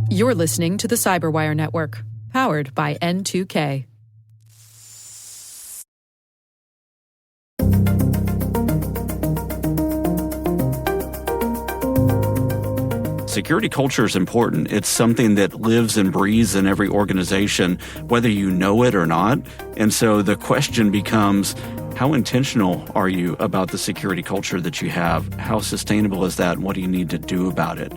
You're listening to the Cyberwire Network, powered by N2K. Security culture is important. It's something that lives and breathes in every organization, whether you know it or not. And so the question becomes, how intentional are you about the security culture that you have? How sustainable is that? What do you need to do about it?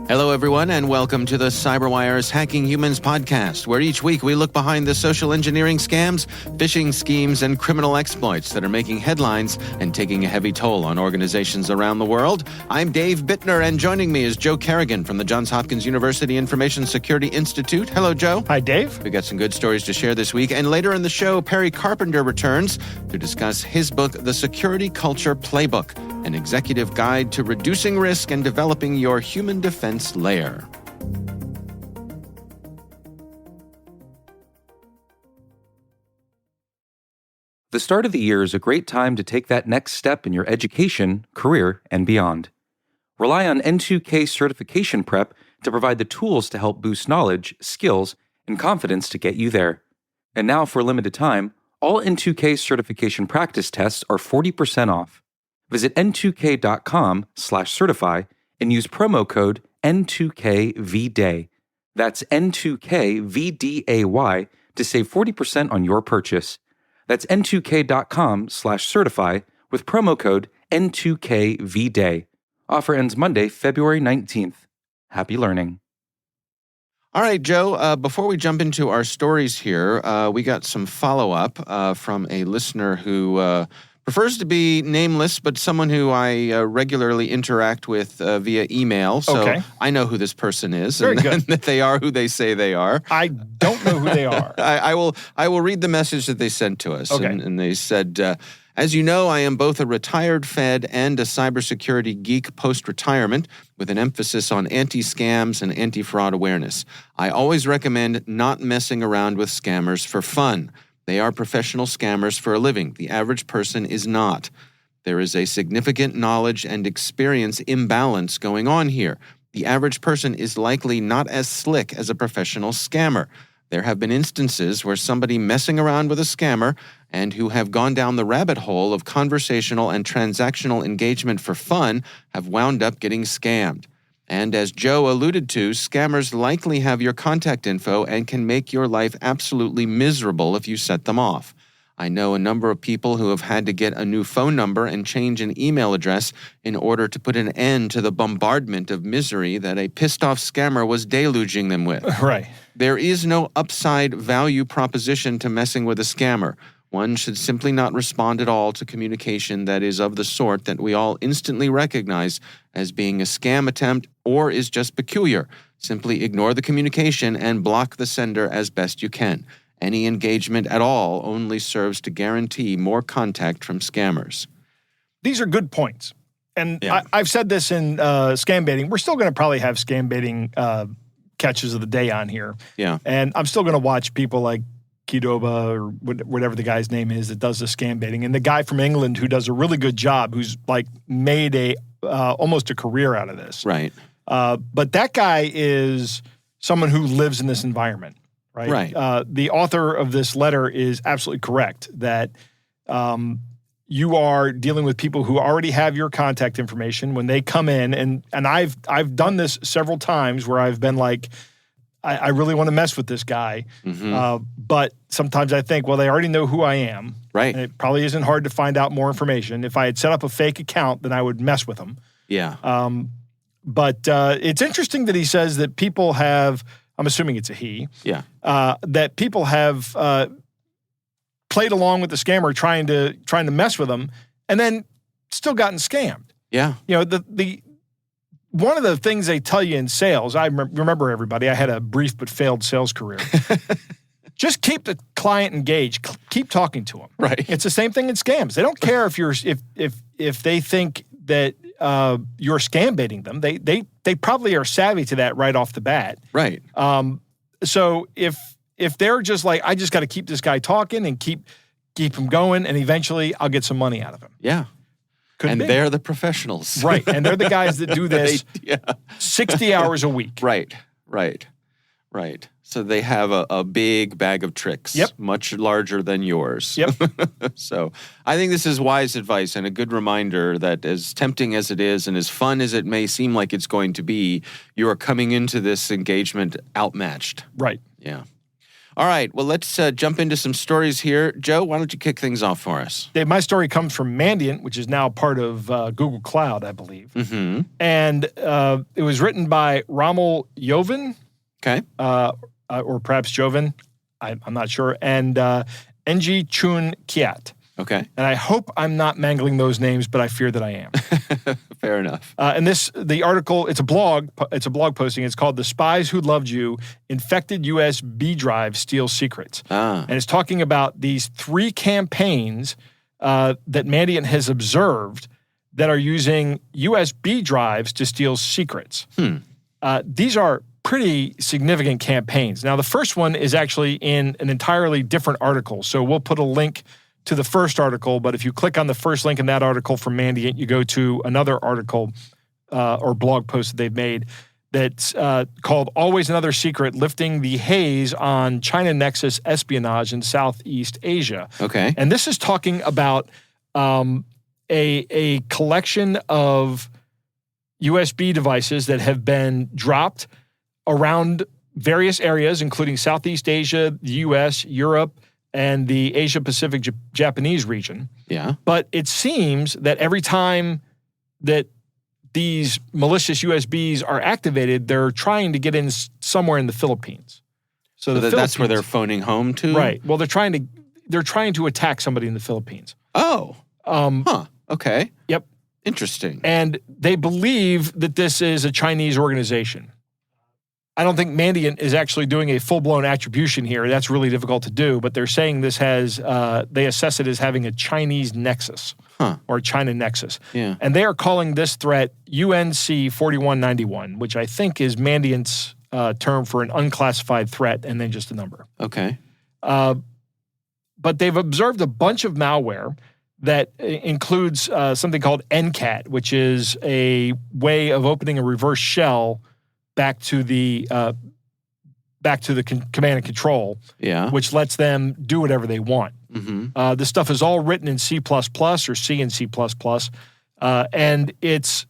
Hello, everyone, and welcome to the CyberWire's Hacking Humans podcast, where each week we look behind the social engineering scams, phishing schemes, and criminal exploits that are making headlines and taking a heavy toll on organizations around the world. I'm Dave Bittner, and joining me is Joe Kerrigan from the Johns Hopkins University Information Security Institute. Hello, Joe. Hi, Dave. We got some good stories to share this week, and later in the show, Perry Carpenter returns to discuss his book, The Security Culture Playbook, an executive guide to reducing risk and developing your human defense layer. The start of the year is a great time to take that next step in your education, career, and beyond. Rely on N2K certification prep to provide the tools to help boost knowledge, skills, and confidence to get you there. And now, for a limited time, all N2K certification practice tests are 40% off. Visit n2k.com/certify and use promo code N2KVDAY. That's N2KVDAY to save 40% on your purchase. That's n2k.com/certify with promo code N2KVDAY. Offer ends Monday, February 19th. Happy learning. All right, Joe, before we jump into our stories here, we got some follow-up from a listener who prefers to be nameless, but someone who I regularly interact with via email. So Okay. I know who this person is. Very good. And that they are who they say they are. I don't know who they are. I will read the message that they sent to us. Okay. And they said, as you know, I am both a retired Fed and a cybersecurity geek post-retirement with an emphasis on anti-scams and anti-fraud awareness. I always recommend not messing around with scammers for fun. They are professional scammers for a living. The average person is not. There is a significant knowledge and experience imbalance going on here. The average person is likely not as slick as a professional scammer. There have been instances where somebody messing around with a scammer and who have gone down the rabbit hole of conversational and transactional engagement for fun have wound up getting scammed. And as Joe alluded to, scammers likely have your contact info and can make your life absolutely miserable if you set them off. I know a number of people who have had to get a new phone number and change an email address in order to put an end to the bombardment of misery that a pissed-off scammer was deluging them with. Right. There is no upside value proposition to messing with a scammer. One should simply not respond at all to communication that is of the sort that we all instantly recognize as being a scam attempt or is just peculiar. Simply ignore the communication and block the sender as best you can. Any engagement at all only serves to guarantee more contact from scammers. These are good points. And Yeah. I've said this in scam baiting. We're still going to probably have scam baiting catches of the day on here. Yeah. And I'm still going to watch people like Qdoba or whatever the guy's name is that does the scam baiting. And the guy from England who does a really good job, who's like made a almost a career out of this. Right. But that guy is someone who lives in this environment, right? Right. The author of this letter is absolutely correct that you are dealing with people who already have your contact information when they come in. And I've done this several times where I've been like, I really want to mess with this guy. Mm-hmm. But sometimes I think, well, they already know who I am. Right. And it probably isn't hard to find out more information. If I had set up a fake account, then I would mess with them. Yeah. But it's interesting that he says that people have, I'm assuming it's a he, Yeah. that people have played along with the scammer trying to mess with them and then still gotten scammed. Yeah. You know, the one of the things they tell you in sales, I remember everybody, I had a brief but failed sales career. Just keep the client engaged. Keep talking to them. Right. It's the same thing in scams. They don't care if you're if they think that you're scam baiting them. They probably are savvy to that right off the bat. Right. So if they're just like, I just got to keep this guy talking and keep him going, and eventually I'll get some money out of him. Yeah. Could and be. they're the professionals. Right. And they're the guys that do this Yeah. 60 hours a week. Right. So they have a big bag of tricks, Yep. much larger than yours. Yep. So I think this is wise advice and a good reminder that as tempting as it is and as fun as it may seem like it's going to be, you are coming into this engagement outmatched. Right. Yeah. All right. Well, let's jump into some stories here. Joe, why don't you kick things off for us? Dave, my story comes from Mandiant, which is now part of Google Cloud, I believe. Mm-hmm. And it was written by Rommel Joven, Okay. or perhaps Joven, I'm not sure, and Ng Chun Kiat. Okay. And I hope I'm not mangling those names, but I fear that I am. Fair enough. And the article, it's a blog posting. It's called "The Spies Who Loved You: Infected USB Drive Steals Secrets," and it's talking about these 3 campaigns that Mandiant has observed that are using USB drives to steal secrets. These are pretty significant campaigns. Now, the first one is actually in an entirely different article, so we'll put a link to the first article, but if you click on the first link in that article from Mandiant, you go to another article or blog post that they've made that's called "Always Another Secret: Lifting the Haze on China Nexus Espionage in Southeast Asia." Okay. And this is talking about a collection of USB devices that have been dropped around various areas, including Southeast Asia, the U.S., Europe, and the Asia-Pacific Japanese region. Yeah. But it seems that every time that these malicious USBs are activated, they're trying to get in somewhere in the Philippines. So That's where they're phoning home to? Right. Well, they're trying to attack somebody in the Philippines. Oh. Okay. Yep. Interesting. And they believe that this is a Chinese organization. I don't think Mandiant is actually doing a full-blown attribution here. That's really difficult to do, but they're saying this has, they assess it as having a Chinese nexus or China nexus. Yeah. And they are calling this threat UNC 4191, which I think is Mandiant's term for an unclassified threat and then just a number. Okay. But they've observed a bunch of malware that includes something called NCAT, which is a way of opening a reverse shell back to the command and control, which lets them do whatever they want. Mm-hmm. This stuff is all written in C++ or C and C++, and it's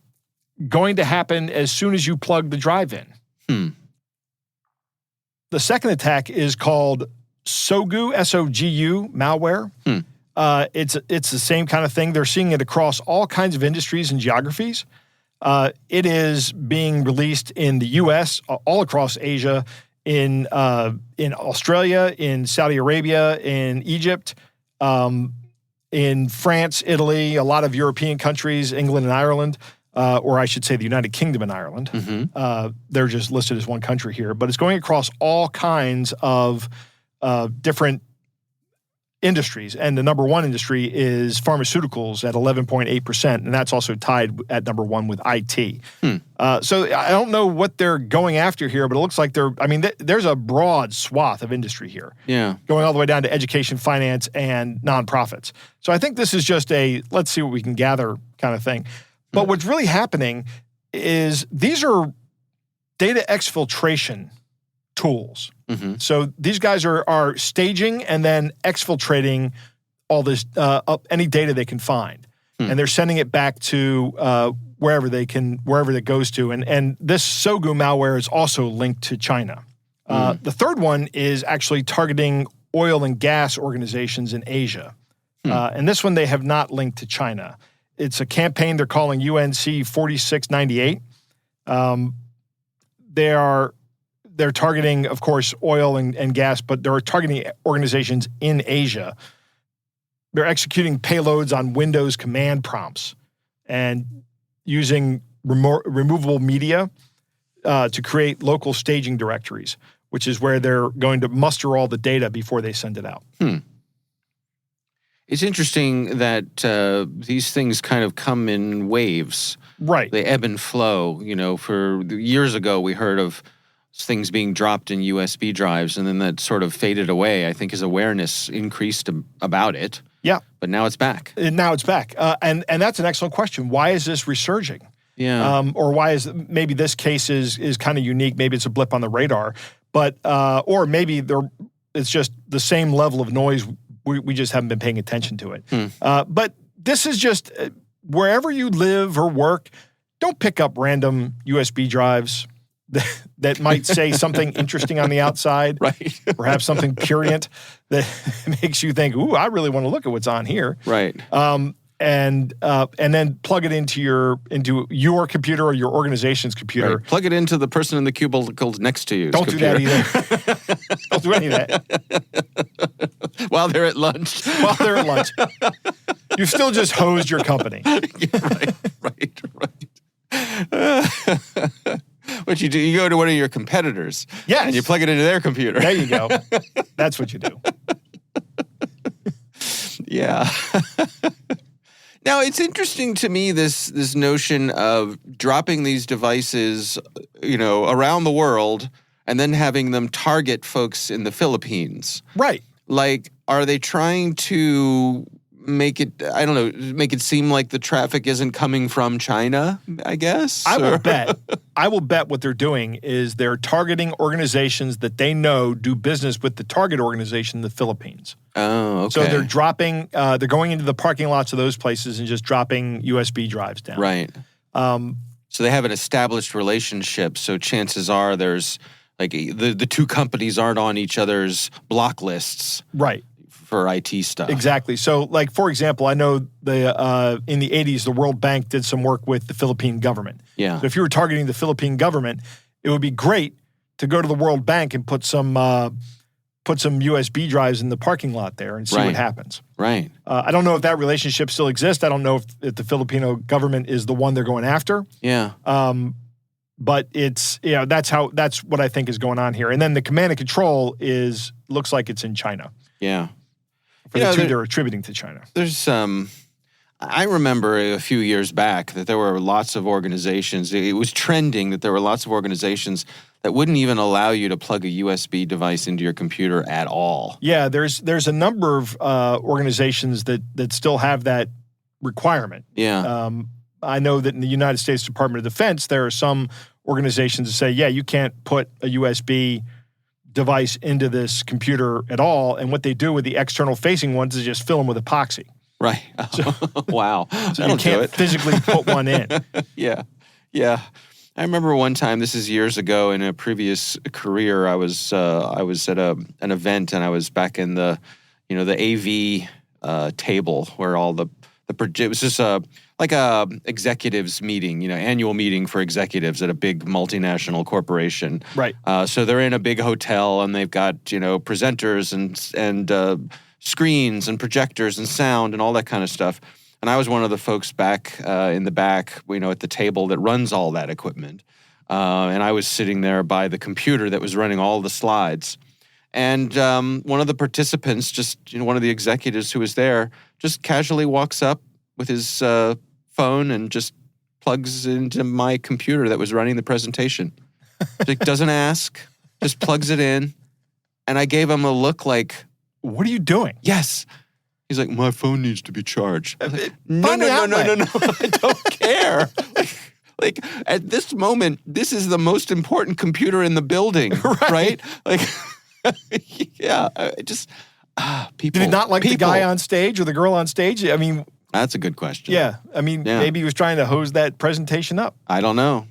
going to happen as soon as you plug the drive in. The second attack is called SOGU, S-O-G-U malware. It's the same kind of thing. They're seeing it across all kinds of industries and geographies. It is being released in the U.S., all across Asia, in Australia, in Saudi Arabia, in Egypt, in France, Italy, a lot of European countries, England and Ireland, or I should say the United Kingdom and Ireland. Mm-hmm. They're just listed as one country here, but it's going across all kinds of different industries, and the number one industry is pharmaceuticals at 11.8%, and that's also tied at number one with IT. So I don't know what they're going after here, but it looks like there's a broad swath of industry here. Yeah. Going all the way down to education, finance, and nonprofits. So I think this is just a let's see what we can gather kind of thing. But what's really happening is these are data exfiltration tools. Mm-hmm. So these guys are staging and then exfiltrating all this any data they can find, and they're sending it back to wherever it goes to. And this SOGU malware is also linked to China. The third one is actually targeting oil and gas organizations in Asia, and this one they have not linked to China. It's a campaign they're calling UNC 4698. They're targeting, of course, oil and gas, but they're targeting organizations in Asia. They're executing payloads on Windows command prompts and using removable media to create local staging directories, which is where they're going to muster all the data before they send it out. It's interesting that these things kind of come in waves. Right. They ebb and flow. For years ago, we heard of things being dropped in USB drives, and then that sort of faded away, I think, as awareness increased about it. Yeah. But now it's back. And now it's back. And that's an excellent question. Why is this resurging? Yeah. Or why is maybe this case is kind of unique? Maybe it's a blip on the radar, but or maybe it's just the same level of noise. We just haven't been paying attention to it. But this is just wherever you live or work, don't pick up random USB drives that might say something interesting on the outside, Right. perhaps something purient that makes you think, "Ooh, I really want to look at what's on here." Right. And then plug it into your computer or your organization's computer. Right. Plug it into the person in the cubicle next to you. Don't do that either. Don't do any of that While they're at lunch. while they're at lunch. You've still just hosed your company. Right. What you do, you go to one of your competitors. Yes. And you plug it into their computer. There you go. That's what you do. Yeah. Now, it's interesting to me, this notion of dropping these devices, around the world and then having them target folks in the Philippines. Right. Like, are they trying to make it seem like the traffic isn't coming from China, I guess? I will bet what they're doing is they're targeting organizations that they know do business with the target organization in the Philippines. Oh, okay. So they're going into the parking lots of those places and just dropping USB drives down. Right. So they have an established relationship, so chances are there's, like, the two companies aren't on each other's block lists. Right. For IT stuff. Exactly. So, like, for example, I know in the 80s, the World Bank did some work with the Philippine government. Yeah. So if you were targeting the Philippine government, it would be great to go to the World Bank and put some USB drives in the parking lot there and see what happens. Right. I don't know if that relationship still exists. I don't know if the Filipino government is the one they're going after. Yeah. But it's, that's what I think is going on here. And then the command and control looks like it's in China. Yeah. For the two they're attributing to China. There's I remember a few years back that there were lots of organizations. It was trending that there were lots of organizations that wouldn't even allow you to plug a USB device into your computer at all. Yeah, there's a number of organizations that still have that requirement. Yeah. I know that in the United States Department of Defense, there are some organizations that say, yeah, you can't put a USB device into this computer at all. And what they do with the external facing ones is just fill them with epoxy. Right. Wow. So you can't physically put one in. Yeah. I remember one time, this is years ago, in a previous career, I was at an event, and I was back in the AV table where all it was just like a executives meeting, annual meeting for executives at a big multinational corporation. Right. So they're in a big hotel, and they've got presenters and screens and projectors and sound and all that kind of stuff. And I was one of the folks back in the back, at the table that runs all that equipment. And I was sitting there by the computer that was running all the slides. And one of the participants, just one of the executives who was there, just casually walks up with his phone and just plugs into my computer that was running the presentation. Like, doesn't ask, just plugs it in. And I gave him a look like, what are you doing? Yes. He's like, my phone needs to be charged. Like, No. I don't care. Like, at this moment, this is the most important computer in the building, right? Like, yeah, people. Did he not like the guy on stage or the girl on stage? I mean, that's a good question. Yeah. I mean, maybe he was trying to hose that presentation up. I don't know.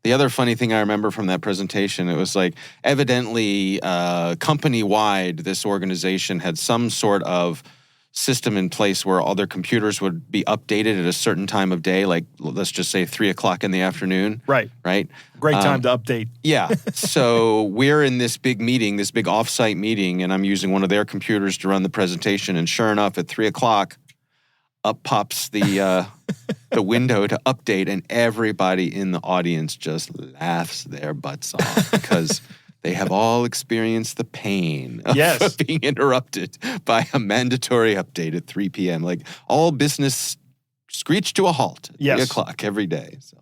The other funny thing I remember from that presentation, it was like, evidently, company-wide, this organization had some sort of system in place where all their computers would be updated at a certain time of day, like, let's just say 3:00 in the afternoon. Right. Great time to update. Yeah. So we're in this big meeting, this big off-site meeting, and I'm using one of their computers to run the presentation. And sure enough, at 3:00, up pops the window to update, and everybody in the audience just laughs their butts off because they have all experienced the pain of being interrupted by a mandatory update at 3 p.m. Like, all business screeched to a halt at 3:00 every day. So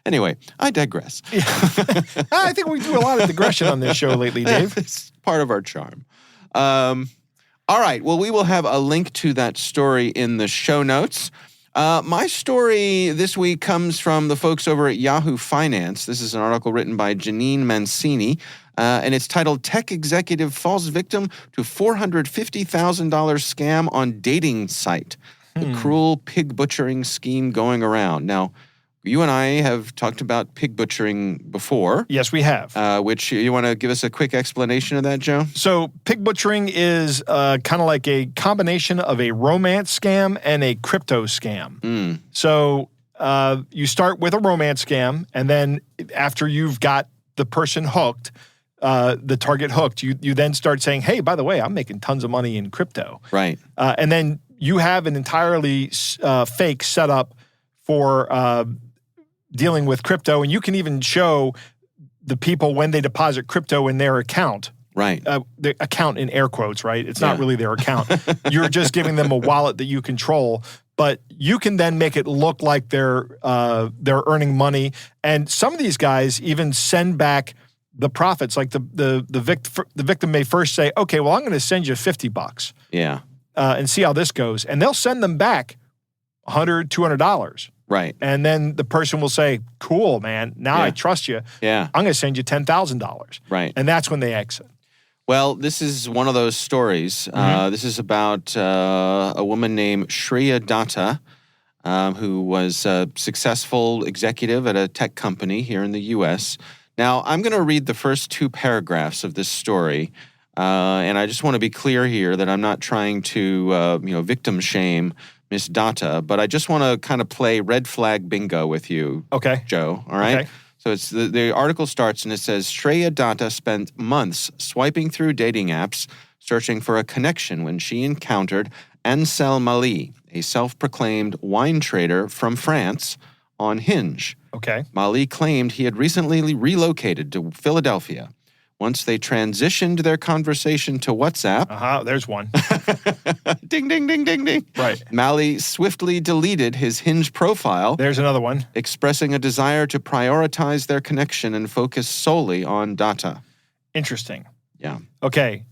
anyway, I digress. Yeah. I think we do a lot of digression on this show lately, Dave. It's part of our charm. All right. Well, we will have a link to that story in the show notes. My story this week comes from the folks over at Yahoo Finance. This is an article written by Janine Mancini, and it's titled "Tech Executive Falls Victim to $450,000 Scam on Dating Site. The Cruel Pig Butchering Scheme Going Around." Now, you and I have talked about pig butchering before. Yes, we have. Which you want to give us a quick explanation of that, Joe? So pig butchering is kind of like a combination of a romance scam and a crypto scam. So you start with a romance scam, and then after you've got the person hooked, the target hooked, you then start saying, hey, by the way, I'm making tons of money in crypto. Right. And then you have an entirely fake setup for dealing with crypto, and you can even show the people when they deposit crypto in their account. Right. The account in air quotes, right? It's not really their account. You're just giving them a wallet that you control, but you can then make it look like they're earning money. And some of these guys even send back the profits. Like the victim may first say, okay, well, I'm going to send you $50. Yeah. And see how this goes. And they'll send them back $100, $200. Right. And then the person will say, cool, man, now I trust you. Yeah. I'm going to send you $10,000. Right. And that's when they exit. Well, this is one of those stories. This is about a woman named Shreya Datta, who was a successful executive at a tech company here in the U.S. Now, I'm going to read the first 2 paragraphs of this story. And I just want to be clear here that I'm not trying to, victim shame Miss Datta, but I just want to kind of play red flag bingo with you, Joe. All right? Okay. So it's the article starts and it says, Shreya Datta spent months swiping through dating apps searching for a connection when she encountered Ansel Mali, a self-proclaimed wine trader from France, on Hinge. Okay. Mali claimed he had recently relocated to Philadelphia. Once they transitioned their conversation to WhatsApp. There's one. Ding, ding, ding, ding, ding. Right. Mali swiftly deleted his Hinge profile. There's another one. Expressing a desire to prioritize their connection and focus solely on Datta. Interesting. Yeah. Okay.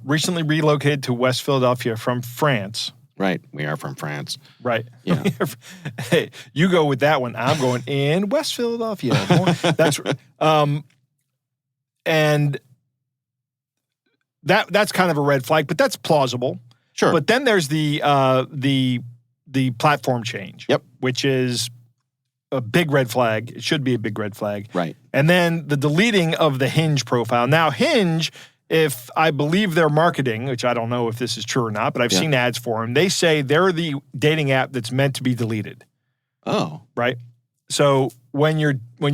Recently relocated to West Philadelphia from France. Right. We are from France. Right. Yeah. Hey, you go with that one. I'm going in West Philadelphia. That's and that's kind of a red flag, but that's plausible. Sure. But then there's the platform change. Yep. Which is a big red flag. It should be a big red flag. Right. And then the deleting of the Hinge profile. Now, Hinge, if I believe their marketing, which I don't know if this is true or not, but I've seen ads for them, they say they're the dating app that's meant to be deleted. Oh. Right? So when your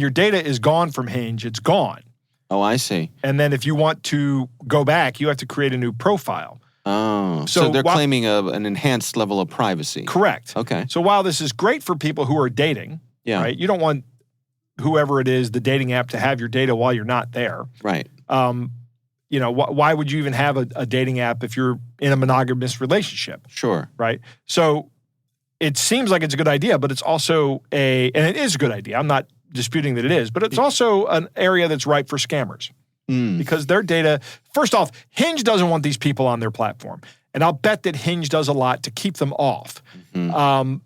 data is gone from Hinge, it's gone. Oh, I see. And then if you want to go back, you have to create a new profile. Oh. So they're claiming an enhanced level of privacy. Correct. Okay. So while this is great for people who are dating, right? You don't want whoever it is, the dating app, to have your data while you're not there. Right. Why would you even have a dating app if you're in a monogamous relationship? Sure. Right? So it seems like it's a good idea, but it's also and it is a good idea. I'm not disputing that it is, but it's also an area that's ripe for scammers because their data, first off, Hinge doesn't want these people on their platform. And I'll bet that Hinge does a lot to keep them off. And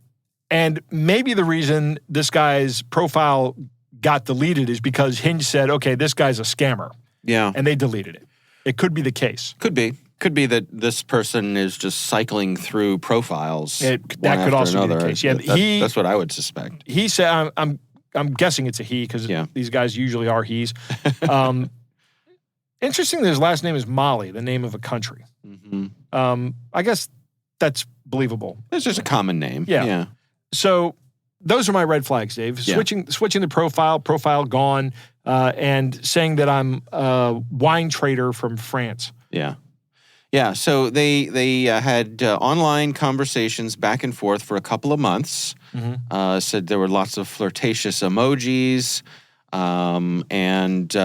maybe the reason this guy's profile got deleted is because Hinge said, okay, this guy's a scammer. Yeah. And they deleted it. It could be the case. Could be. Could be that this person is just cycling through profiles. That could also be the case. Yeah, that's what I would suspect. He said, I'm guessing it's a he because these guys usually are he's. Interesting that his last name is Mali, the name of a country. I guess that's believable. It's just a common name. Yeah. So those are my red flags, Dave. Yeah. Switching the profile gone, and saying that I'm a wine trader from France. Yeah. Yeah, so they had online conversations back and forth for a couple of months. Said there were lots of flirtatious emojis, and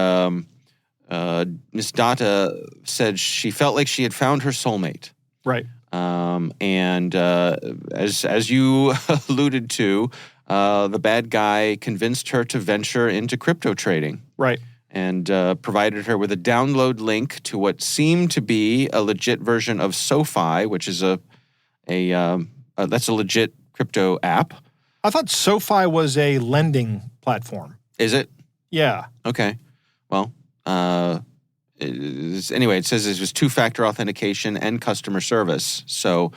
Miss Datta said she felt like she had found her soulmate. Right. And as you alluded to, the bad guy convinced her to venture into crypto trading. Right. and provided her with a download link to what seemed to be a legit version of SoFi, which is that's a legit crypto app. I thought SoFi was a lending platform. Is it? Yeah. Okay. Well, anyway, it says it was two-factor authentication and customer service. So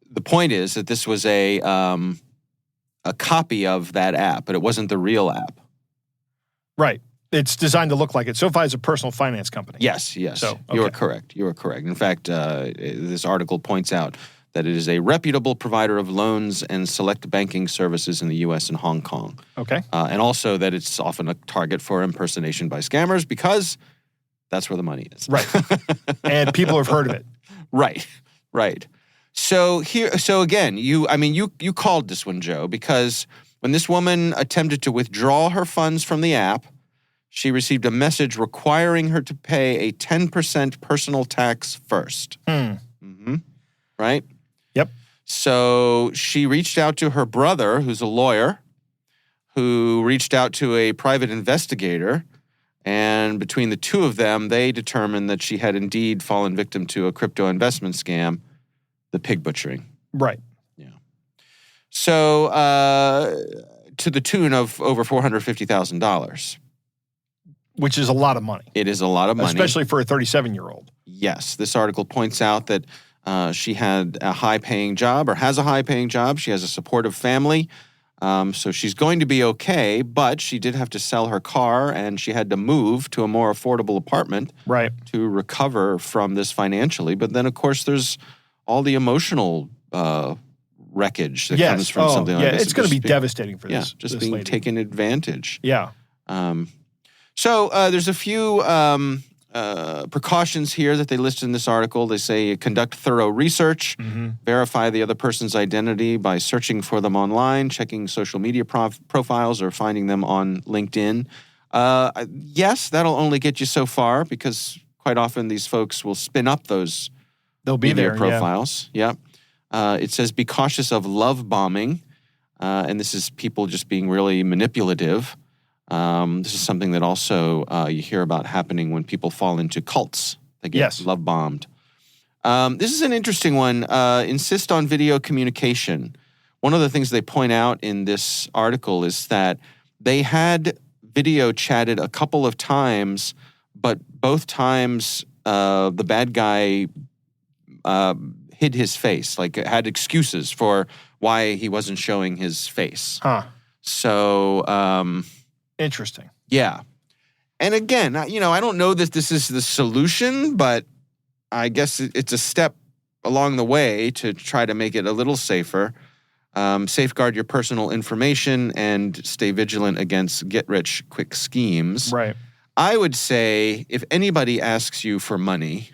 the point is that this was a copy of that app, but it wasn't the real app. Right. It's designed to look like it. SoFi is a personal finance company. Yes. So, You are okay. correct. You are correct. In fact, this article points out that it is a reputable provider of loans and select banking services in the U.S. and Hong Kong. Okay. And also that it's often a target for impersonation by scammers because that's where the money is. Right. And people have heard of it. Right. So again, you called this one, Joe, because when this woman attempted to withdraw her funds from the app, she received a message requiring her to pay a 10% personal tax first. Mm-hmm. Right? Yep. So she reached out to her brother, who's a lawyer, who reached out to a private investigator, and between the two of them, they determined that she had indeed fallen victim to a crypto investment scam, the pig butchering. Right. Yeah. So to the tune of over $450,000. Which is a lot of money. It is a lot of money. Especially for a 37-year-old. Yes. This article points out that she had a high-paying job or has a high-paying job. She has a supportive family. So she's going to be okay, but she did have to sell her car and she had to move to a more affordable apartment Right. to recover from this financially. But then, of course, there's all the emotional wreckage that comes from something like this. It's going to be devastating for this. Just this being lady. taken advantage. Yeah. So there's a few precautions here that they list in this article. They say conduct thorough research, verify the other person's identity by searching for them online, checking social media profiles, or finding them on LinkedIn. Yes, that'll only get you so far because quite often these folks will spin up those They'll be media there. profiles. Yeah. It says be cautious of love bombing, and this is people just being really manipulative. This is something that also you hear about happening when people fall into cults. They get love bombed. This is an interesting one. Insist on video communication. One of the things they point out in this article is that they had video chatted a couple of times, but both times the bad guy hid his face, like had excuses for why he wasn't showing his face. Huh. So... Interesting. Yeah. And again, I don't know that this is the solution, but I guess it's a step along the way to try to make it a little safer. Safeguard your personal information and stay vigilant against get-rich-quick schemes. Right. I would say if anybody asks you for money,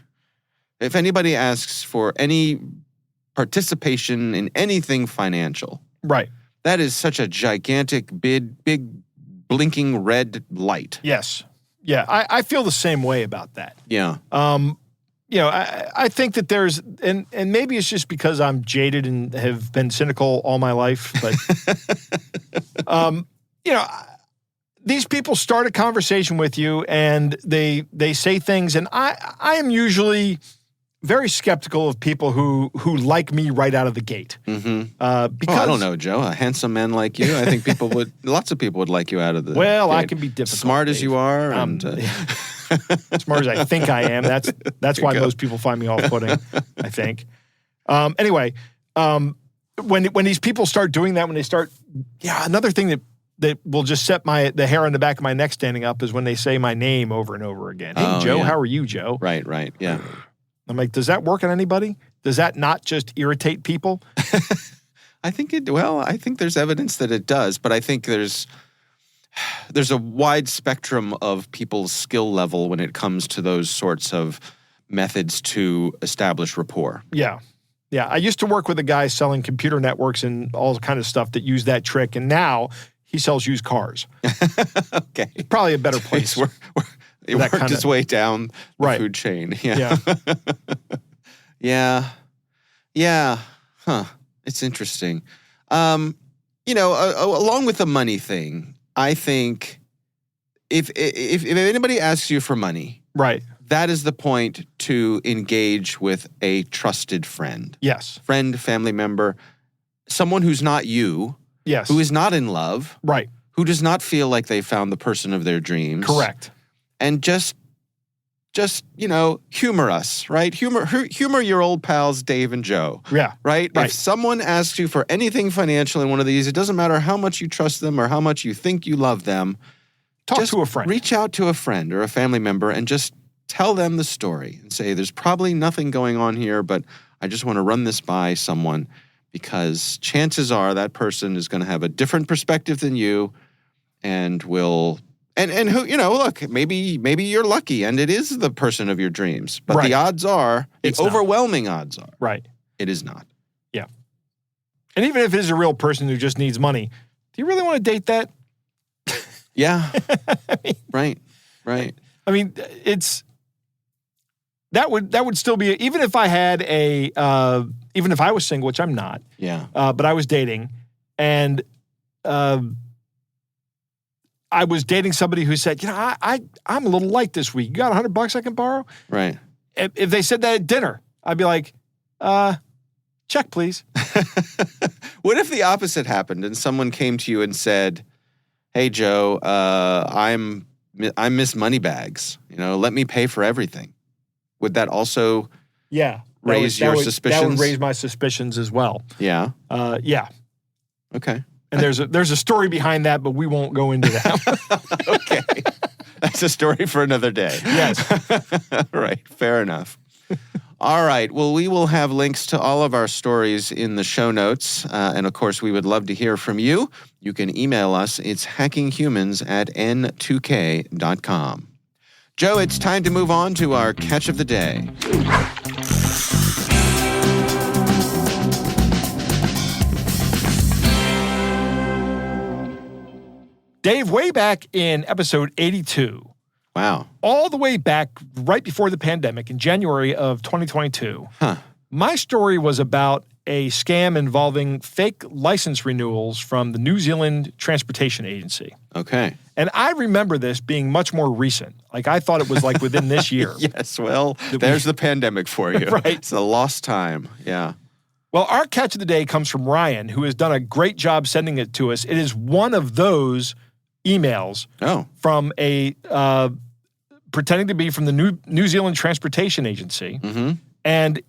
if anybody asks for any participation in anything financial, Right. that is such a gigantic, big blinking red light. Yes. Yeah. I feel the same way about that. Yeah. I think that there's, and maybe it's just because I'm jaded and have been cynical all my life, but, these people start a conversation with you and they say things, and I am usually very skeptical of people who like me right out of the gate. Mm-hmm. Because I don't know, Joe. A handsome man like you, I think lots of people would like you out of the gate. I can be difficult. Smart as Dave. you are. Smart as I think I am. That's why most people find me off-putting, I think. Anyway, when these people start doing that, when they start, another thing that will just set the hair on the back of my neck standing up is when they say my name over and over again. Hey, Joe, how are you, Joe? Right, yeah. I'm like, does that work on anybody? Does that not just irritate people? I think there's evidence that it does, but I think there's a wide spectrum of people's skill level when it comes to those sorts of methods to establish rapport. Yeah. Yeah. I used to work with a guy selling computer networks and all kind of stuff that used that trick, and now he sells used cars. Okay. It's probably a better place. It worked its way down the food chain. Yeah. Yeah. Huh. It's interesting. Along with the money thing, I think if anybody asks you for money, Right. that is the point to engage with a trusted friend. Yes. Friend, family member, someone who's not you, Yes. who is not in love, right. who does not feel like they found the person of their dreams. Correct. And just humor us, right? Humor your old pals Dave and Joe. Yeah. Right? Right. If someone asks you for anything financial in one of these, it doesn't matter how much you trust them or how much you think you love them. Talk just to a friend. Reach out to a friend or a family member and just tell them the story and say, there's probably nothing going on here, but I just want to run this by someone, because chances are that person is going to have a different perspective than you and will... And who, look, maybe you're lucky and it is the person of your dreams, but Right. the odds are, It's the not. overwhelming odds are, Right. it is not. Yeah. And even if it is a real person who just needs money, do you really want to date that? Yeah. Right. I mean, that would still be, even if I had even if I was single, which I'm not, Yeah. but I was dating, and I was dating somebody who said, I'm a little light this week. You got $100 I can borrow? Right. If they said that at dinner, I'd be like, check, please. What if the opposite happened and someone came to you and said, hey, Joe, I miss money bags. Let me pay for everything. Would that also Yeah. raise your suspicions? That would raise my suspicions as well. Yeah. Yeah. Okay. And there's a story behind that, but we won't go into that. Okay. That's a story for another day. Yes. Right. Fair enough. All right. Well, we will have links to all of our stories in the show notes. And of course, we would love to hear from you. You can email us. It's hackinghumans@n2k.com. Joe, it's time to move on to our catch of the day. Dave, way back in episode 82, Wow. all the way back right before the pandemic in January of 2022, my story was about a scam involving fake license renewals from the New Zealand Transportation Agency. Okay. And I remember this being much more recent. Like, I thought it was like within this year. Yes. Well, there's the pandemic for you. Right. It's a lost time. Yeah. Well, our catch of the day comes from Ryan, who has done a great job sending it to us. It is one of those emails from a pretending to be from the New Zealand Transportation Agency. Mm-hmm. And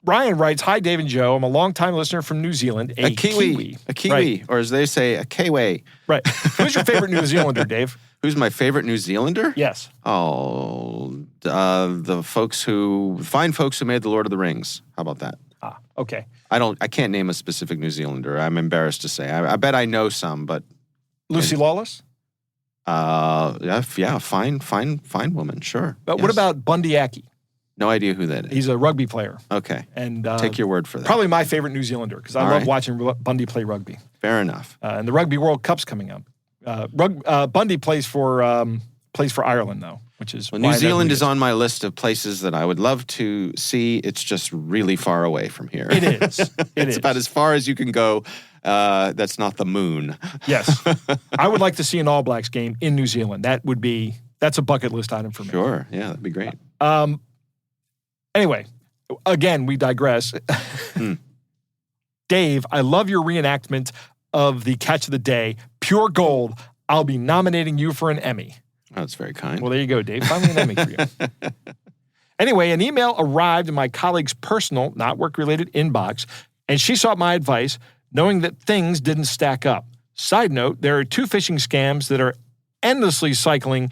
Ryan writes, "Hi, Dave and Joe. I'm a longtime listener from New Zealand. A Kiwi. A Kiwi. Right. Or as they say, a Kiwi. Right. Who's your favorite New Zealander, Dave? Who's my favorite New Zealander? Yes. Oh, the fine folks who made the Lord of the Rings. How about that? Ah, okay. I can't name a specific New Zealander. I'm embarrassed to say. I bet I know some, but Lucy Lawless? yeah, fine woman, sure. But what about Bundy Aki? No idea who that is. He's a rugby player. Okay. And take your word for that. Probably my favorite New Zealander, because I All love right. watching Bundy play rugby. Fair enough. And the Rugby World Cup's coming up. Bundy plays for Ireland, though, which is Well, why I New know Zealand who he is on my list of places that I would love to see. It's just really far away from here. It is. It's about as far as you can go. That's not the moon. Yes. I would like to see an All Blacks game in New Zealand. That's a bucket list item for me. Sure. Yeah, that'd be great. Anyway, again, we digress. Dave, I love your reenactment of the catch of the day. Pure gold. I'll be nominating you for an Emmy. Oh, that's very kind. Well, there you go, Dave. Finally an Emmy for you. Anyway, an email arrived in my colleague's personal, not work-related inbox, and she sought my advice, knowing that things didn't stack up. Side note, there are two phishing scams that are endlessly cycling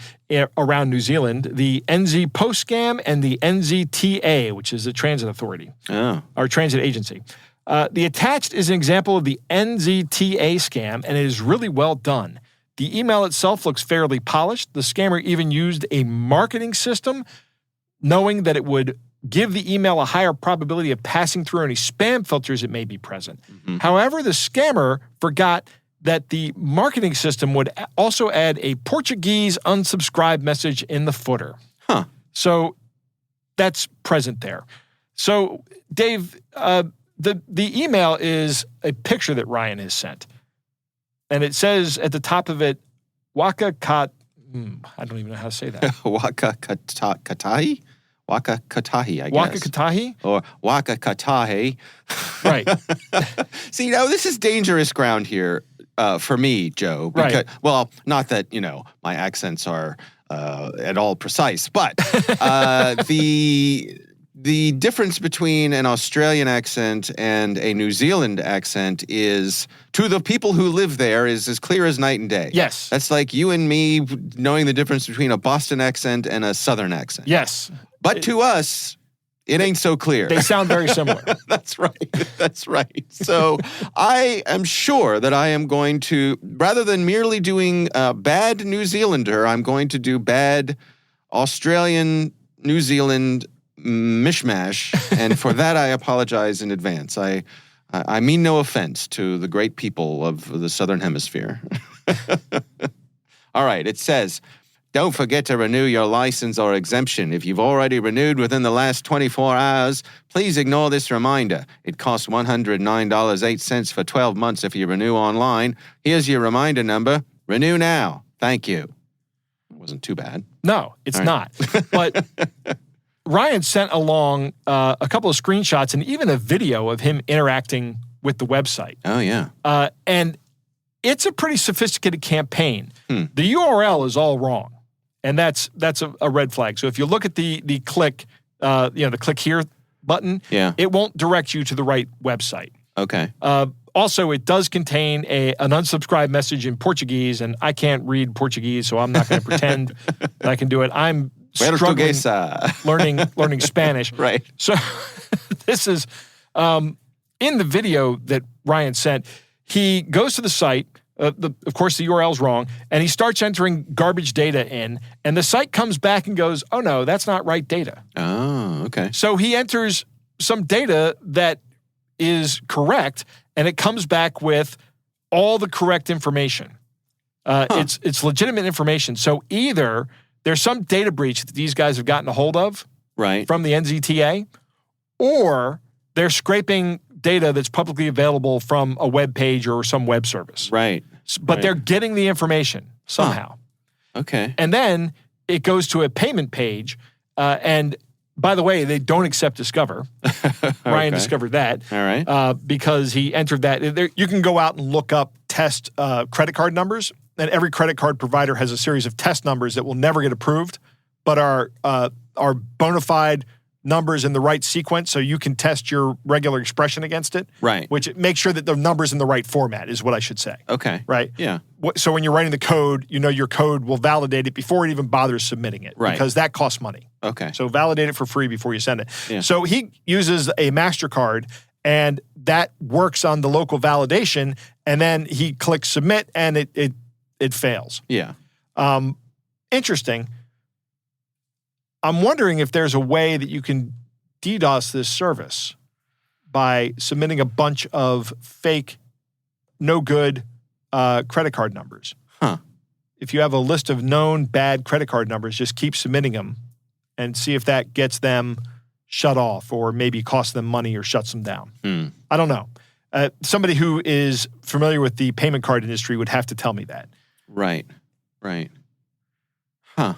around New Zealand, the NZ Post scam and the NZTA, which is the transit authority, or transit agency. The attached is an example of the NZTA scam, and it is really well done. The email itself looks fairly polished. The scammer even used a marketing system, knowing that it would give the email a higher probability of passing through any spam filters that may be present. Mm-hmm. However, the scammer forgot that the marketing system would also add a Portuguese unsubscribe message in the footer. So that's present there. So, Dave, the email is a picture that Ryan has sent. And it says at the top of it, Waka Kat I don't even know how to say that. Wakakatahi? Wakakatahi, I guess. Wakakatahi? Or Wakakatahi. Right. See, this is dangerous ground here for me, Joe. Because, Right. Well, not that, my accents are at all precise, but the difference between an Australian accent and a New Zealand accent is, to the people who live there, is as clear as night and day. Yes. That's like you and me knowing the difference between a Boston accent and a Southern accent. Yes. But to us, it ain't so clear. They sound very similar. That's right. That's right. So I am sure that I am going to, rather than merely doing bad New Zealander, I'm going to do bad Australian, New Zealand mishmash. And for that, I apologize in advance. I mean no offense to the great people of the Southern Hemisphere. All right. It says, don't forget to renew your license or exemption. If you've already renewed within the last 24 hours, please ignore this reminder. It costs $109.08 for 12 months if you renew online. Here's your reminder number. Renew now. Thank you. It wasn't too bad. No, it's All right. not. But Ryan sent along a couple of screenshots and even a video of him interacting with the website. Oh, yeah. And it's a pretty sophisticated campaign. The URL is all wrong. And that's a red flag. So if you look at the click, the click here button, Yeah. it won't direct you to the right website. Okay. Also, it does contain an unsubscribe message in Portuguese, and I can't read Portuguese, so I'm not going to pretend that I can do it. I'm struggling learning Spanish. Right. So this is in the video that Ryan sent. He goes to the site. Of course, the URL's wrong, and he starts entering garbage data in, and the site comes back and goes, oh, no, that's not right data. Oh, okay. So he enters some data that is correct, and it comes back with all the correct information. It's legitimate information. So either there's some data breach that these guys have gotten a hold of Right. from the NZTA, or they're scraping data that's publicly available from a web page or some web service. Right. But Right. they're getting the information somehow. Okay. And then it goes to a payment page. And by the way, they don't accept Discover. Ryan Okay. discovered that. All right. Because he entered that. You can go out and look up test credit card numbers. And every credit card provider has a series of test numbers that will never get approved, but are bona fide numbers in the right sequence, so you can test your regular expression against it. Right. Which make sure that the number's in the right format is what I should say. Okay. Right? Yeah. So when you're writing the code, your code will validate it before it even bothers submitting it. Right. Because that costs money. Okay. So validate it for free before you send it. Yeah. So he uses a MasterCard, and that works on the local validation, and then he clicks submit, and it fails. Yeah. Interesting. I'm wondering if there's a way that you can DDoS this service by submitting a bunch of fake, no good credit card numbers. Huh. If you have a list of known bad credit card numbers, just keep submitting them and see if that gets them shut off or maybe costs them money or shuts them down. I don't know. Somebody who is familiar with the payment card industry would have to tell me that. Right. Right. Huh.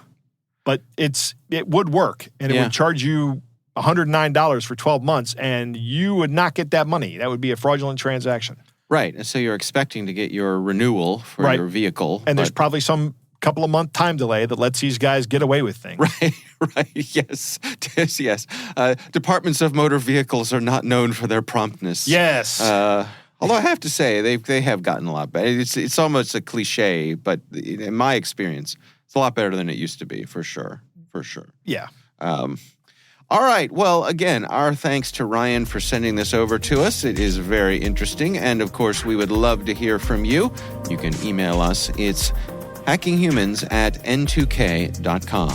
But it would work, and it Yeah. would charge you $109 for 12 months, and you would not get that money. That would be a fraudulent transaction. Right. And so you're expecting to get your renewal for Right. your vehicle. And there's but- probably some couple of month time delay that lets these guys get away with things. Right, right, yes, yes. Departments of motor vehicles are not known for their promptness. Yes. Although I have to say, they have gotten a lot better. It's almost a cliche, but in my experience, it's a lot better than it used to be, for sure, for sure. Yeah. All right. Well, again, our thanks to Ryan for sending this over to us. It is very interesting. And of course, we would love to hear from you. You can email us. It's hackinghumans@n2k.com.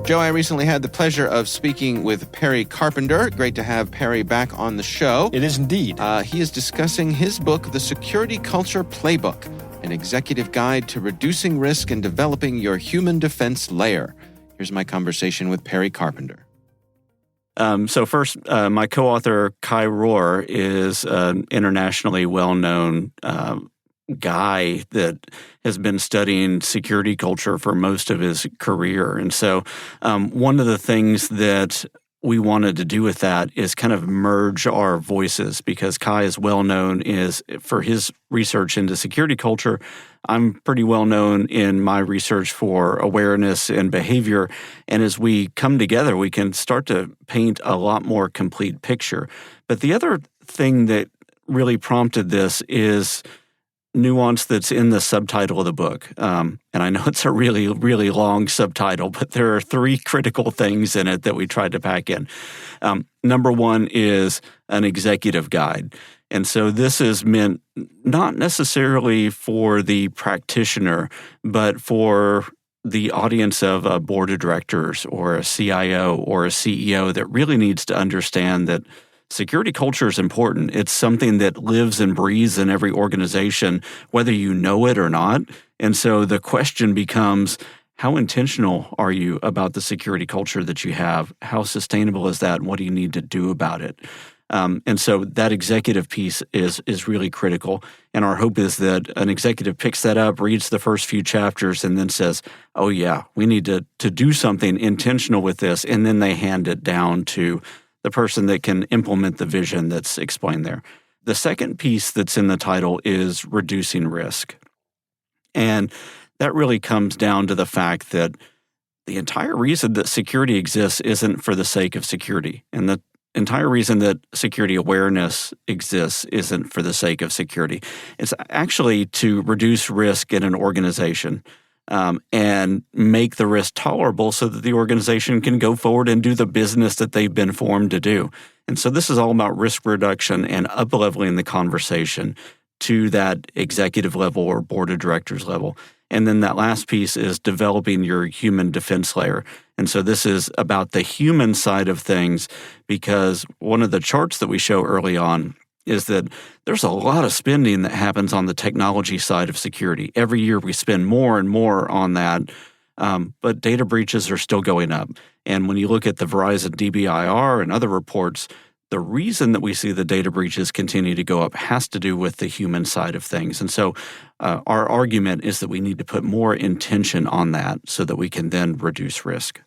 Joe, I recently had the pleasure of speaking with Perry Carpenter. Great to have Perry back on the show. It is indeed. He is discussing his book, The Security Culture Playbook, an executive guide to reducing risk and developing your human defense layer. Here's my conversation with Perry Carpenter. So first, my co-author, Kai Rohr, is an internationally well-known guy that has been studying security culture for most of his career. And so one of the things that we wanted to do with that is kind of merge our voices, because Kai is well known for his research into security culture. I'm pretty well known in my research for awareness and behavior. And as we come together, we can start to paint a lot more complete picture. But the other thing that really prompted this is nuance that's in the subtitle of the book. And I know it's a really, really long subtitle, but there are 3 critical things in it that we tried to pack in. Number 1 is an executive guide. And so this is meant not necessarily for the practitioner, but for the audience of a board of directors or a CIO or a CEO that really needs to understand that security culture is important. It's something that lives and breathes in every organization, whether you know it or not. And so the question becomes, how intentional are you about the security culture that you have? How sustainable is that? And what do you need to do about it? And so that executive piece is really critical. And our hope is that an executive picks that up, reads the first few chapters, and then says, oh yeah, we need to do something intentional with this. And then they hand it down to the person that can implement the vision that's explained there. The second piece that's in the title is reducing risk. And that really comes down to the fact that the entire reason that security exists isn't for the sake of security. And the entire reason that security awareness exists isn't for the sake of security. It's actually to reduce risk in an organization. And make the risk tolerable so that the organization can go forward and do the business that they've been formed to do. And so this is all about risk reduction and up-leveling the conversation to that executive level or board of directors level. And then that last piece is developing your human defense layer. And so this is about the human side of things, because one of the charts that we show early on is that there's a lot of spending that happens on the technology side of security. Every year we spend more and more on that, but data breaches are still going up. And when you look at the Verizon DBIR and other reports, the reason that we see the data breaches continue to go up has to do with the human side of things. And so our argument is that we need to put more intention on that so that we can then reduce risk.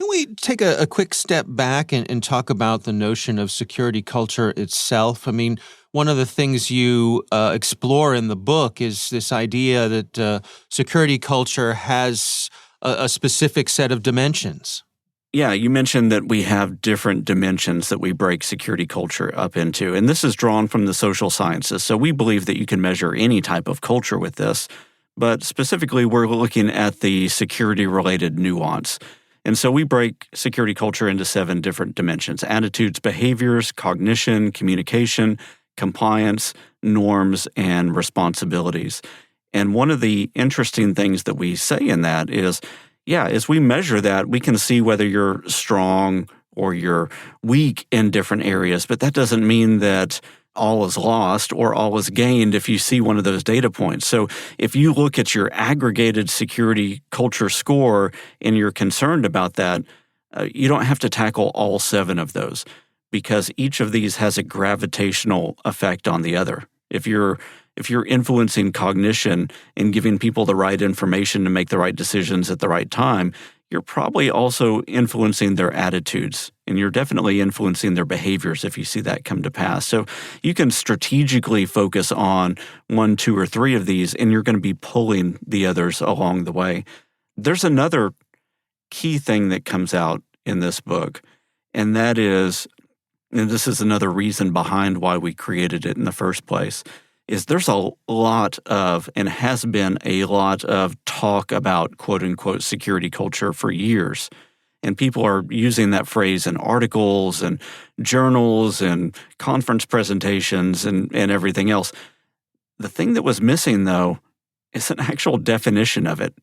Can we take a quick step back and talk about the notion of security culture itself? I mean, one of the things you explore in the book is this idea that security culture has a specific set of dimensions. Yeah, you mentioned that we have different dimensions that we break security culture up into, and this is drawn from the social sciences. So we believe that you can measure any type of culture with this, but specifically we're looking at the security-related nuance. And so we break security culture into 7 different dimensions: attitudes, behaviors, cognition, communication, compliance, norms, and responsibilities. And one of the interesting things that we say in that is, as we measure that, we can see whether you're strong or you're weak in different areas, but that doesn't mean that all is lost or all is gained if you see one of those data points. So if you look at your aggregated security culture score and you're concerned about that, you don't have to tackle all 7 of those, because each of these has a gravitational effect on the other. If you're influencing cognition and giving people the right information to make the right decisions at the right time, you're probably also influencing their attitudes, and you're definitely influencing their behaviors if you see that come to pass. So you can strategically focus on 1, 2, or 3 of these, and you're going to be pulling the others along the way. There's another key thing that comes out in this book, and that is, and this is another reason behind why we created it in the first place, is there's a lot of, and has been a lot of, talk about quote-unquote security culture for years. And people are using that phrase in articles and journals and conference presentations and everything else. The thing that was missing, though, is an actual definition of it.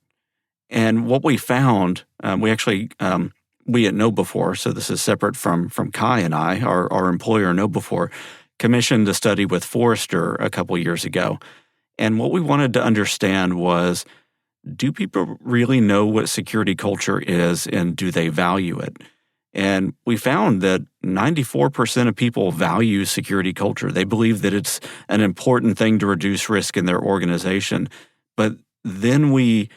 And what we found, we at KnowBe4, so this is separate from Kai and I, our employer KnowBe4, commissioned a study with Forrester a couple years ago. And what we wanted to understand was, do people really know what security culture is, and do they value it? And we found that 94% of people value security culture. They believe that it's an important thing to reduce risk in their organization. But then we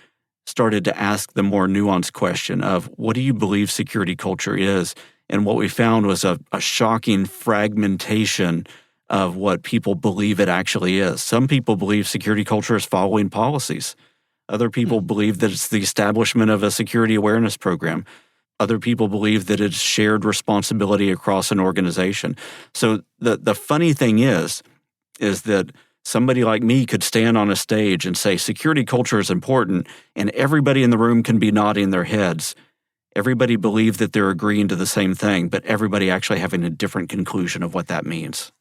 started to ask the more nuanced question of, what do you believe security culture is? And what we found was a shocking fragmentation of what people believe it actually is. Some people believe security culture is following policies. Other people believe that it's the establishment of a security awareness program. Other people believe that it's shared responsibility across an organization. So the funny thing is that somebody like me could stand on a stage and say security culture is important, and everybody in the room can be nodding their heads. Everybody believe that they're agreeing to the same thing, but everybody actually having a different conclusion of what that means.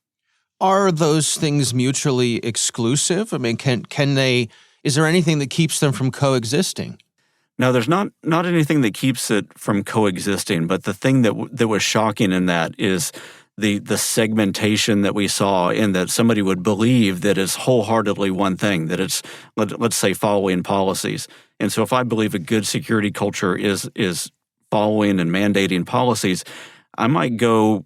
Are those things mutually exclusive? I mean, can they? Is there anything that keeps them from coexisting? Now, there's not anything that keeps it from coexisting, but the thing that was shocking in that is the segmentation that we saw, in that somebody would believe that it's wholeheartedly one thing, that it's, let's say, following policies. And so if I believe a good security culture is following and mandating policies, I might go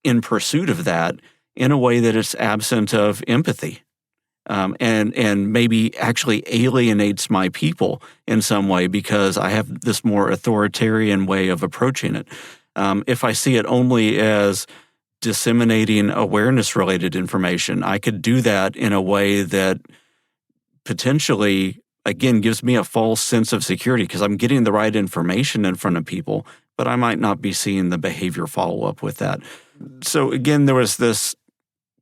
in pursuit of that in a way that it's absent of empathy. And maybe actually alienates my people in some way because I have this more authoritarian way of approaching it. If I see it only as disseminating awareness-related information, I could do that in a way that potentially, again, gives me a false sense of security because I'm getting the right information in front of people, but I might not be seeing the behavior follow-up with that. So again, there was this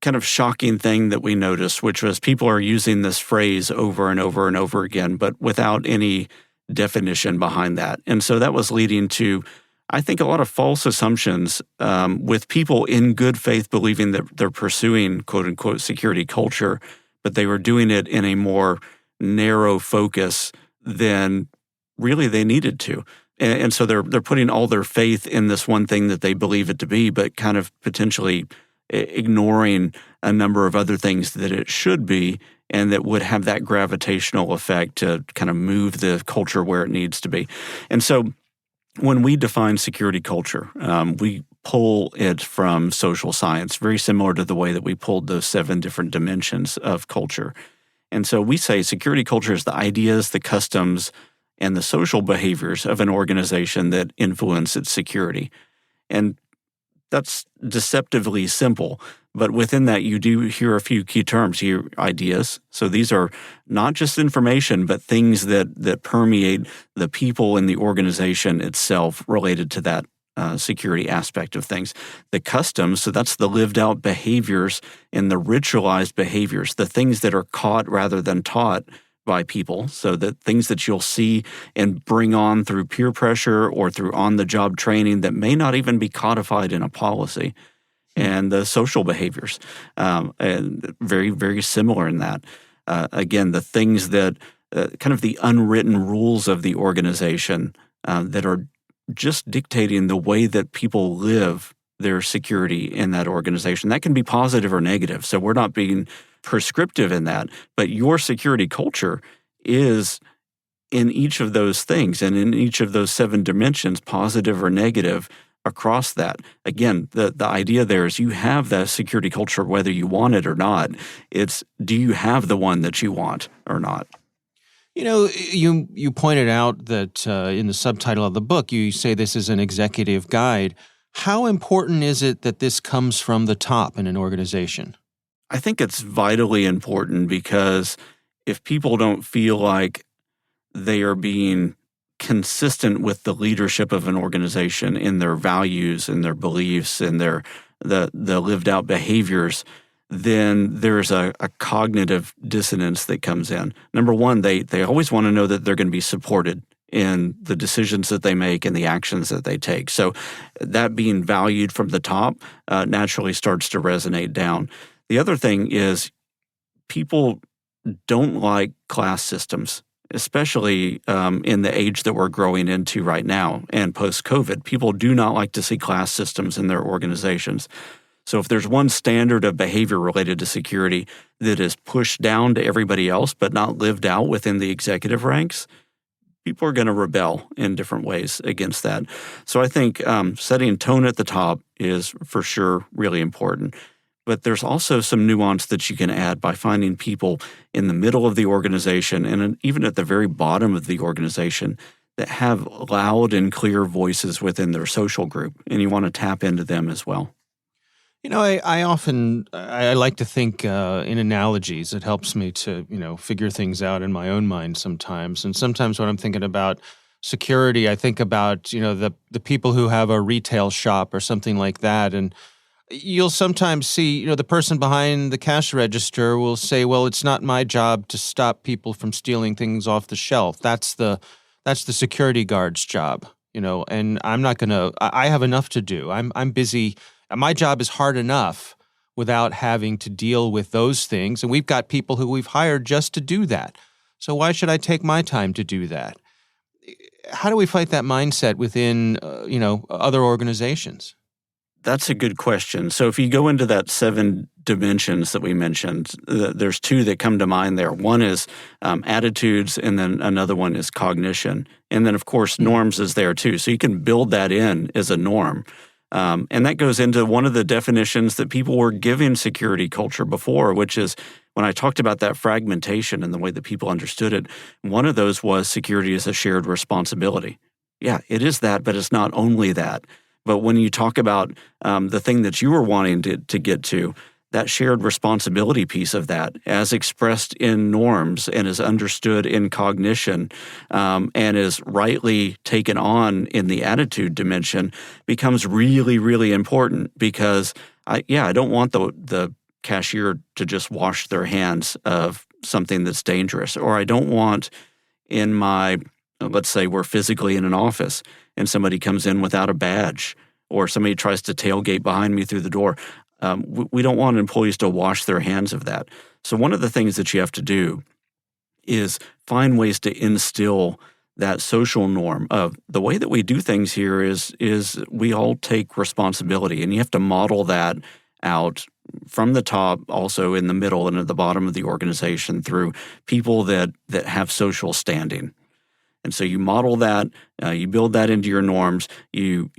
kind of shocking thing that we noticed, which was people are using this phrase over and over and over again, but without any definition behind that. And so that was leading to, I think, a lot of false assumptions with people in good faith believing that they're pursuing quote unquote security culture, but they were doing it in a more narrow focus than really they needed to. And so they're putting all their faith in this one thing that they believe it to be, but kind of potentially ignoring a number of other things that it should be and that would have that gravitational effect to kind of move the culture where it needs to be. And so when we define security culture, we pull it from social science, very similar to the way that we pulled those 7 different dimensions of culture. And so we say security culture is the ideas, the customs, and the social behaviors of an organization that influence its security. And that's deceptively simple, but within that, you do hear a few key terms. You hear ideas. So these are not just information, but things that permeate the people in the organization itself related to that security aspect of things. The customs, so that's the lived out behaviors and the ritualized behaviors, the things that are caught rather than taught by people, so that things that you'll see and bring on through peer pressure or through on-the-job training that may not even be codified in a policy, and the social behaviors, and very, very similar in that. Again, the things that kind of the unwritten rules of the organization that are just dictating the way that people live their security in that organization. That can be positive or negative, so we're not being prescriptive in that, but your security culture is in each of those things and in each of those 7 dimensions, positive or negative across that. Again, the idea there is you have that security culture whether you want it or not. It's, do you have the one that you want or not? You know, you pointed out that in the subtitle of the book, you say this is an executive guide. How important is it that this comes from the top in an organization? I think it's vitally important because if people don't feel like they are being consistent with the leadership of an organization in their values and their beliefs and the lived out behaviors, then there's a cognitive dissonance that comes in. Number one, they always want to know that they're going to be supported in the decisions that they make and the actions that they take. So that being valued from the top naturally starts to resonate down. The other thing is people don't like class systems, especially in the age that we're growing into right now and post-COVID. People do not like to see class systems in their organizations. So if there's one standard of behavior related to security that is pushed down to everybody else but not lived out within the executive ranks, people are going to rebel in different ways against that. So I think setting tone at the top is for sure really important. But there's also some nuance that you can add by finding people in the middle of the organization and even at the very bottom of the organization that have loud and clear voices within their social group, and you want to tap into them as well. You know, I like to think in analogies. It helps me to, figure things out in my own mind sometimes. And sometimes when I'm thinking about security, I think about, the people who have a retail shop or something like that. And you'll sometimes see, the person behind the cash register will say, well, it's not my job to stop people from stealing things off the shelf. That's the security guard's job, and I'm not going to, I have enough to do. I'm busy. My job is hard enough without having to deal with those things. And we've got people who we've hired just to do that. So why should I take my time to do that? How do we fight that mindset within, other organizations? That's a good question. So if you go into that 7 dimensions that we mentioned, there's 2 that come to mind there. One is attitudes, and then another one is cognition. And then, of course, norms is there too. So you can build that in as a norm. And that goes into one of the definitions that people were giving security culture before, which is when I talked about that fragmentation and the way that people understood it, one of those was security is a shared responsibility. Yeah, it is that, but it's not only that. But when you talk about the thing that you were wanting to get to, that shared responsibility piece of that, as expressed in norms and is understood in cognition and is rightly taken on in the attitude dimension, becomes really, really important because, I don't want the cashier to just wash their hands of something that's dangerous, or I don't want in my, let's say we're physically in an office and somebody comes in without a badge or somebody tries to tailgate behind me through the door. We don't want employees to wash their hands of that. So one of the things that you have to do is find ways to instill that social norm of the way that we do things here is we all take responsibility, and you have to model that out from the top, also in the middle and at the bottom of the organization through people that have social standing. And so you model that, you build that into your norms. You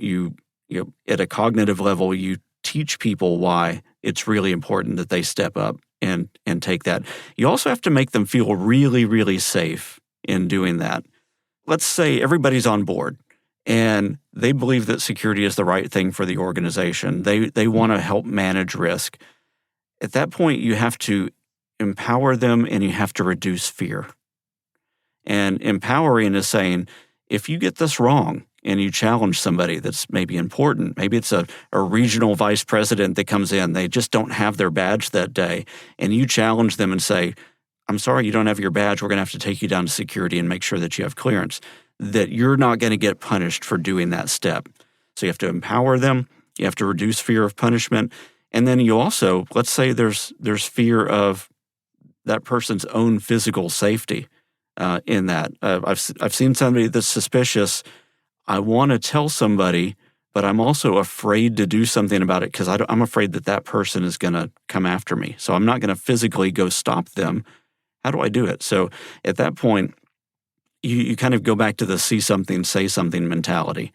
at a cognitive level, you teach people why it's really important that they step up and take that. You also have to make them feel really, really safe in doing that. Let's say everybody's on board and they believe that security is the right thing for the organization. They want to help manage risk. At that point, you have to empower them and you have to reduce fear. And empowering is saying, if you get this wrong and you challenge somebody that's maybe important, maybe it's a regional vice president that comes in, they just don't have their badge that day, and you challenge them and say, I'm sorry you don't have your badge, we're going to have to take you down to security and make sure that you have clearance, that you're not going to get punished for doing that step. So you have to empower them, you have to reduce fear of punishment, and then you also, let's say there's fear of that person's own physical safety. In that, I've seen somebody that's suspicious. I want to tell somebody, but I'm also afraid to do something about it because I'm afraid that person is going to come after me. So I'm not going to physically go stop them. How do I do it? So at that point, you kind of go back to the see something, say something mentality.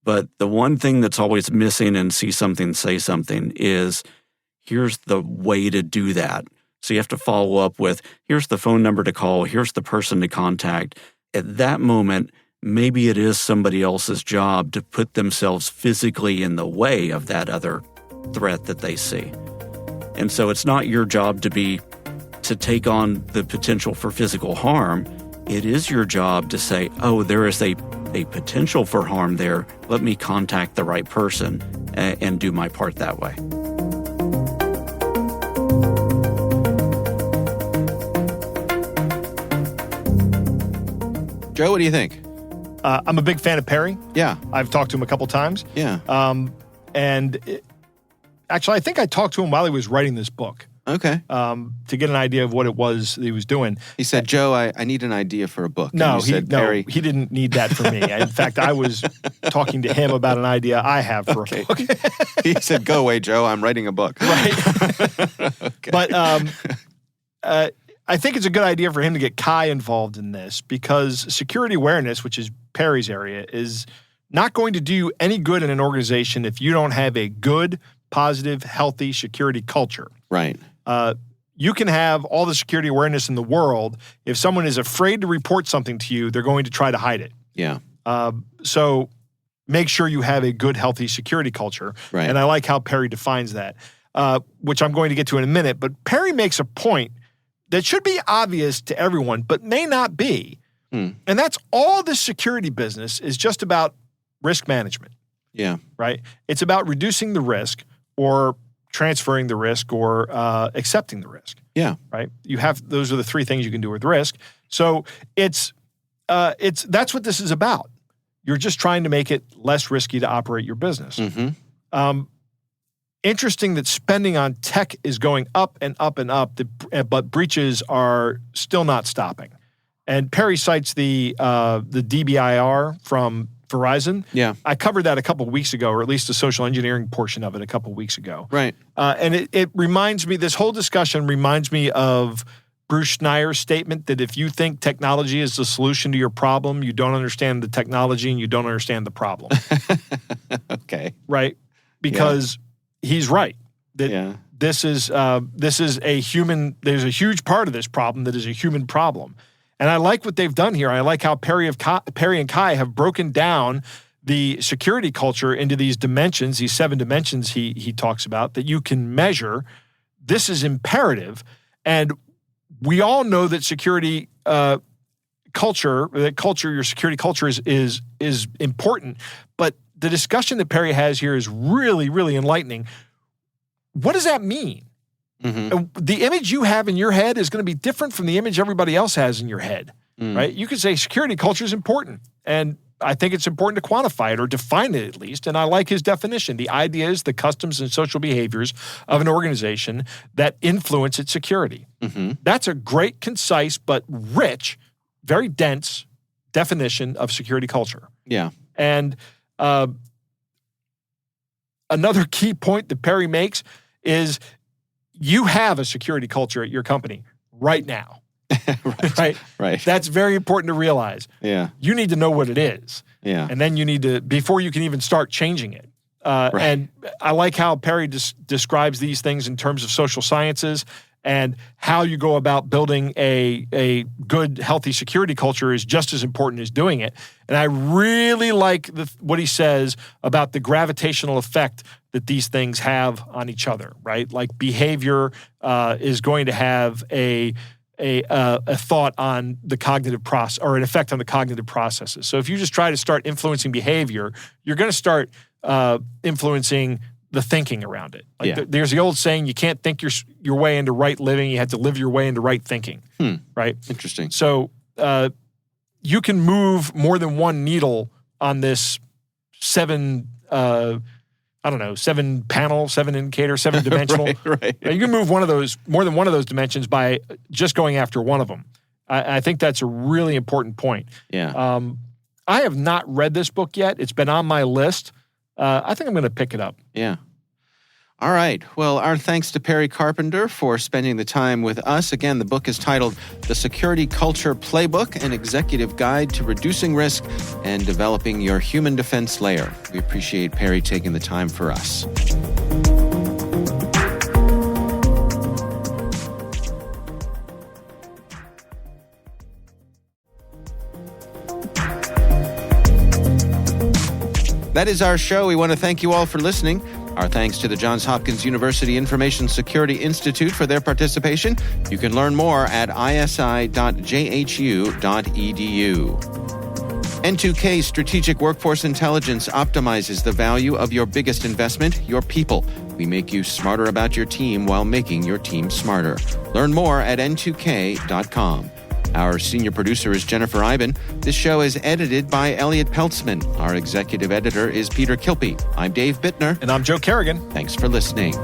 But the one thing that's always missing in see something, say something is here's the way to do that. So you have to follow up with, here's the phone number to call, here's the person to contact. At that moment, maybe it is somebody else's job to put themselves physically in the way of that other threat that they see. And so it's not your job to take on the potential for physical harm. It is your job to say, oh, there is a potential for harm there. Let me contact the right person and do my part that way. Joe, what do you think? I'm a big fan of Perry. Yeah. I've talked to him a couple times. Yeah. Actually, I think I talked to him while he was writing this book. Okay. to get an idea of what it was that he was doing. He said, Joe, I need an idea for a book. And No, you said, Perry. he didn't need that from me. In fact, I was talking to him about an idea I have for a book. He said, go away, Joe. I'm writing a book. Right. Okay. But I think it's a good idea for him to get Kai involved in this because security awareness, which is Perry's area, is not going to do you any good in an organization if you don't have a good, positive, healthy security culture. Right. You can have all the security awareness in the world. If someone is afraid to report something to you, they're going to try to hide it. Yeah. So make sure you have a good, healthy security culture. Right. And I like how Perry defines that, which I'm going to get to in a minute. But Perry makes a point that should be obvious to everyone, but may not be. And that's all this security business is just about risk management. Yeah. Right? It's about reducing the risk or transferring the risk or accepting the risk. Yeah. Right? Those are the three things you can do with risk. So that's what this is about. You're just trying to make it less risky to operate your business. Mm-hmm. Interesting that spending on tech is going up and up and up, but breaches are still not stopping. And Perry cites the DBIR from Verizon. Yeah. I covered that a couple of weeks ago, or at least the social engineering portion of it a couple of weeks ago. Right. And it reminds me, this whole discussion reminds me of Bruce Schneier's statement that if you think technology is the solution to your problem, you don't understand the technology and you don't understand the problem. Okay. Right? Because he's right. That this is a human, there's a huge part of this problem that is a human problem. And I like what they've done here. I like how Perry and Kai have broken down the security culture into these dimensions, these 7 dimensions he talks about that you can measure. This is imperative. And we all know that security culture, your security culture is important. But the discussion that Perry has here is really, really enlightening. What does that mean? Mm-hmm. The image you have in your head is going to be different from the image everybody else has in your head, right? You could say security culture is important, and I think it's important to quantify it or define it at least, and I like his definition. The idea is the customs and social behaviors of an organization that influence its security. Mm-hmm. That's a great, concise, but rich, very dense definition of security culture. Yeah. And another key point that Perry makes is you have a security culture at your company right now. Right. That's very important to realize. Yeah. You need to know what it is. Yeah. And then you need to, before you can even start changing it. And I like how Perry describes these things in terms of social sciences and how you go about building a good, healthy security culture is just as important as doing it. And I really like what he says about the gravitational effect that these things have on each other, right? Like behavior is going to have a thought on the cognitive process or an effect on the cognitive processes. So if you just try to start influencing behavior, you're going to start influencing the thinking around it. Like there's the old saying, you can't think your way into right living. You have to live your way into right thinking, right? Interesting. So you can move more than one needle on this 7 panel, 7 indicator, 7 dimensional. Right. You can move more than one of those dimensions by just going after one of them. I think that's a really important point. Yeah. I have not read this book yet. It's been on my list. I think I'm going to pick it up. Yeah. All right. Well, our thanks to Perry Carpenter for spending the time with us. Again, the book is titled The Security Culture Playbook, an executive guide to reducing risk and developing your human defense layer. We appreciate Perry taking the time for us. That is our show. We want to thank you all for listening. Our thanks to the Johns Hopkins University Information Security Institute for their participation. You can learn more at isi.jhu.edu. N2K Strategic Workforce Intelligence optimizes the value of your biggest investment, your people. We make you smarter about your team while making your team smarter. Learn more at n2k.com. Our senior producer is Jennifer Iben. This show is edited by Elliot Peltzman. Our executive editor is Peter Kilpie. I'm Dave Bittner. And I'm Joe Kerrigan. Thanks for listening.